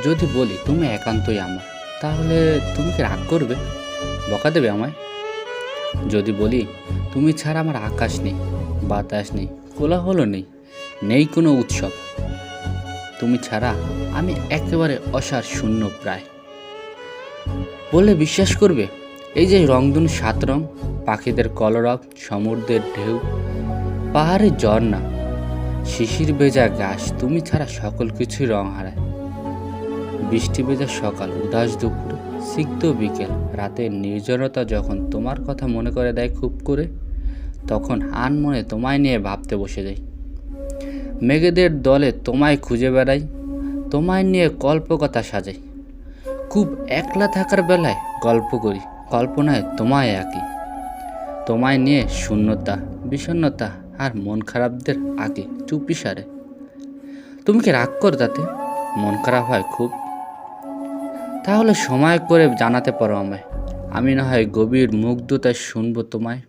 যদি বলি তুমি একান্তই আমার, তাহলে তুমি কি রাগ করবে, বকা দেবে আমায়? যদি বলি তুমি ছাড়া আমার আকাশ নেই, বাতাস নেই, কোলাহল নেই, নেই কোনো উৎসব, তুমি ছাড়া আমি একেবারে অসার শূন্য প্রায়, বললে বিশ্বাস করবে? এই যে রংধনু 7 রং, পাখিদের কলরব, সমুদ্রের ঢেউ, পাহাড়ের ঝর্ণা, শিশির ভেজা ঘাস, তুমি ছাড়া সকল কিছুই রং হারায়। বৃষ্টি ভেজা সকাল, উদাস দুপুর, সিক্ত বিকেল, রাতের নির্জনতা যখন তোমার কথা মনে করে দেয় খুব করে, তখন আনমনে তোমায় নিয়ে ভাবতে বসে যাই। মেঘেদের দলে তোমায় খুঁজে বেড়াই, তোমায় নিয়ে কল্পকথা সাজাই। খুব একলা থাকার বেলায় গল্প করি, কল্পনায় তোমায় আঁকি। তোমায় নিয়ে শূন্যতা, বিষণ্ণতা আর মন খারাপদের আগে চুপি সারে। তুমি কি রাগ করো তাতে? মন খারাপ হয় খুব? তাহলে সময় করে জানাতে পারো আমায়, আমি না হয় গভীর মুগ্ধতায় শুনবো তোমায়।